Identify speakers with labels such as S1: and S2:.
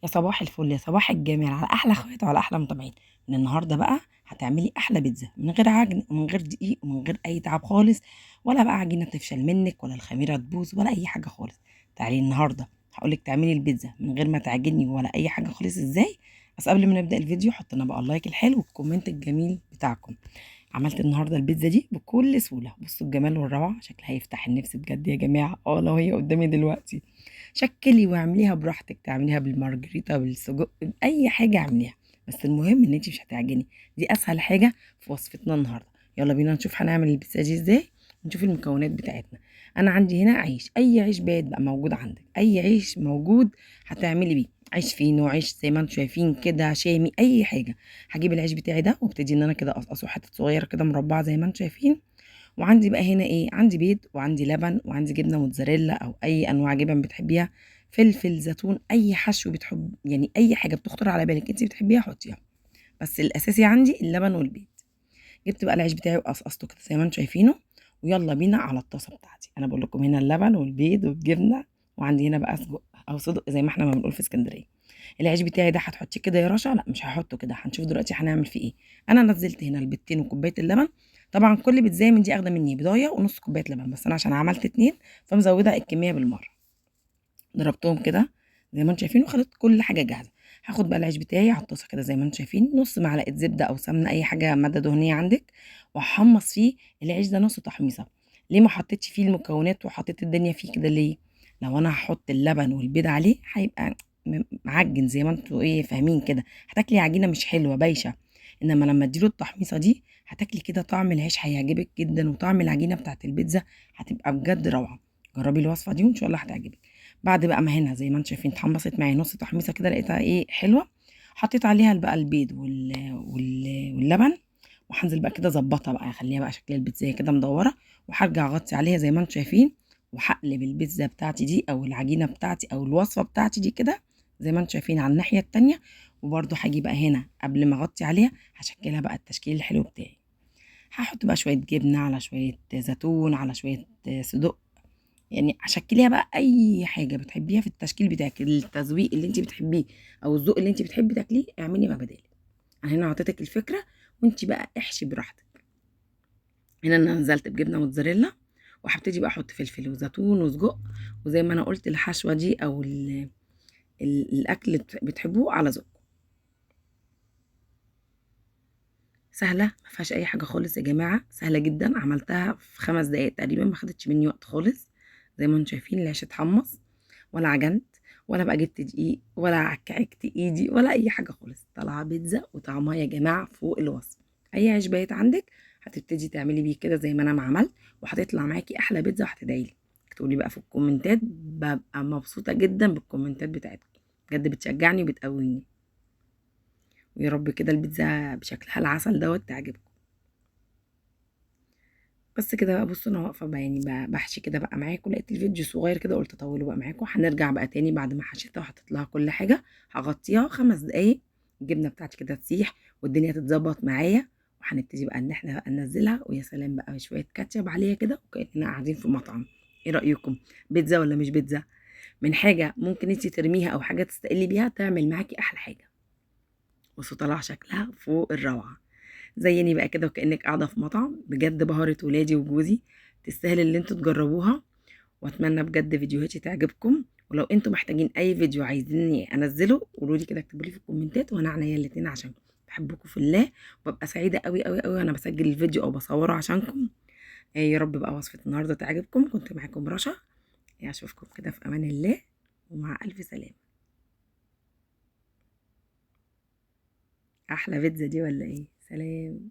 S1: يا صباح الفل يا صباح الجمال على احلى اخوات وعلى احلى متابعين. من النهارده بقى هتعملي احلى بيتزا من غير عجن ومن غير دقيق ومن غير اي تعب خالص، ولا بقى عجينه تفشل منك ولا الخميره تبوظ ولا اي حاجه خالص. تعالي النهارده هقولك تعملي البيتزا من غير ما تعجني ولا اي حاجه خالص ازاي. بس قبل ما نبدا الفيديو حطوا لنا بقى اللايك الحلو والكومنت الجميل بتاعكم. عملت النهارده البيتزا دي بكل سهوله، بصوا الجمال والروعه، شكلها يفتح النفس بجد يا جماعه. لو هي قدامي دلوقتي شكلي واعمليها براحتك، تعمليها بالمارجريتا بالسجق باي حاجه اعمليها، بس المهم ان انت مش هتعجني. دي اسهل حاجه في وصفتنا النهارده. يلا بينا نشوف هنعمل البيتزا دي ازاي ونشوف المكونات بتاعتنا. انا عندي هنا عيش، اي عيش بايت بقى موجود عندك، اي عيش موجود هتعملي بيه، عيش فينو، عيش زي ما انتم شايفين كده شامي، اي حاجه. هجيب العيش بتاعي ده وابتدي ان انا كده اقصقصه حتت صغيره كده مربعه زي ما انتم شايفين. وعندي بقى هنا ايه، عندي بيض وعندي لبن وعندي جبنه موتزاريلا او اي انواع جبن بتحبيها، فلفل، زيتون، اي حشو بتحب، يعني اي حاجه بتخطر على بالك انت بتحبيها حطيها، بس الاساسي عندي اللبن والبيض. جبت بقى العيش بتاعي وقصقصته كده زي ما انتم شايفينه، ويلا بينا على الطاسه بتاعتي. انا بقول لكم هنا اللبن والبيض والجبنه، وعندي هنا بقى سجق او صدق زي ما احنا ما بنقول في اسكندريه. العيش بتاعي ده هتحطيه كده يا رشا؟ لا مش هحطه كده، هنشوف دلوقتي هنعمل فيه ايه. انا نزلت هنا البيضتين وكوبايه اللبن. طبعا كل بيتزايه من دي اخده مني بضايه ونص كوبايه لبن، بس انا عشان عملت اتنين فمزوده الكميه بالمره. ضربتهم كده زي ما انتم شايفين وخلطت كل حاجه جاهزه. هاخد بقى العيش بتاعي على الطاسه كده زي ما انتم شايفين، نص معلقه زبده او سمنه اي حاجه ماده دهنيه عندك، وهحمص فيه العيش ده نص تحميصه. ليه ما حطيتش فيه المكونات وحطيت الدنيا فيه كده ليه؟ لو انا هحط اللبن والبيض عليه هيبقى معجن زي ما انتوا ايه فاهمين كده، هتاكلي عجينه مش حلوه بايشه. انما لما اديله التحميصه دي هتاكلي كده طعم العيش هيعجبك جدا، وطعم العجينه بتاعت البيتزا هتبقى بجد روعه. جربي الوصفه دي وان شاء الله هتعجبك. بعد بقى ما هنا زي ما انتم شايفين اتحمصت معايا نص تحميصه كده، لقيتها ايه حلوه، حطيت عليها بقى البيض واللبن، وهنزل بقى كده اظبطها بقى، اخليها بقى شكل البيتزا كده مدوره، وهرجع اغطي عليها زي ما انتم شايفين، وهقلب البيتزا بتاعتي دي او العجينه بتاعتي او الوصفه بتاعتي دي كده زي ما انتم شايفين على الناحيه التانيه. وبرده هاجي بقى هنا قبل ما اغطي عليها هشكلها بقى التشكيل الحلو بتاعي. هحط بقى شويه جبنه على شويه زيتون على شويه صدق، يعني شكليها بقى اي حاجه بتحبيها في التشكيل بتاعك، التذويق اللي انت بتحبيه او الذوق اللي انت بتحبي تاكليه اعملي ما بدالك. انا هنا اعطيتك الفكره وانت بقى احشي براحتك. هنا انا نزلت بجبنه موتزاريلا، وهبتدي بقى احط فلفل وزيتون وسجق، وزي ما انا قلت الحشوه دي او الاكل اللي بتحبوه على ذوق. سهله ما فيهاش اي حاجه خالص يا جماعه، سهله جدا، عملتها في 5 دقايق تقريبا، ما خدتش مني وقت خالص. زي ما انتم شايفين العيش اتحمص، ولا عجنت ولا بقى جبت دقيق ولا عكعكت ايدي ولا اي حاجه خالص، طالعه بيتزا وطعمها يا جماعه فوق الوصف. اي عيش بايت عندك هتبتدي تعملي بيه كده زي ما انا ما عملت، وهتطلع معاكي احلى بيتزا، وهتدعي لي. تقولي بقى في الكومنتات، ببقى مبسوطه جدا بالكومنتات بتاعتكم، بجد بتشجعني وبتقويني. ويا رب كده البيتزا بشكلها العسل دوت تعجبكم. بس كده بقى، بصوا انا واقفه بقى يعني بحشي كده بقى معاكم، لقيت الفيديو صغير كده قلت اطوله بقى معاكم. هنرجع بقى تاني بعد ما حشيتها وحطيت لها كل حاجه، هغطيها 5 دقايق، الجبنه بتاعتي كده تسيح والدنيا تتظبط معايا، وهنبتدي بقى ان احنا بقى ننزلها. ويا سلام بقى شويه كاتشب عليها كده وكاننا قاعدين في مطعم. ايه رايكم؟ بيتزا ولا مش بيتزا؟ من حاجه ممكن انت ترميها او حاجه تستقلي بيها تعمل معاكي احلى حاجه. بصوا طلع شكلها فوق الروعه، زيني بقى كده وكأنك قاعدة في مطعم. بجد بهارة ولادي وجوزي تستاهل اللي انتوا تجربوها، واتمنى بجد فيديوهاتي تعجبكم. ولو انتوا محتاجين اي فيديو عايزيني انزله قولوا لي كده، اكتبوا لي في الكومنتات وانا عينيا الاتنين عشان بحبكم في الله، وببقى سعيدة قوي قوي قوي وانا بسجل الفيديو او بصوره عشانكم. يا رب بقى وصفة النهارده تعجبكم. كنت معاكم رشا، اشوفكم كده في امان الله ومع الف سلامة. احلى بيتزا دي ولا ايه؟ سلام.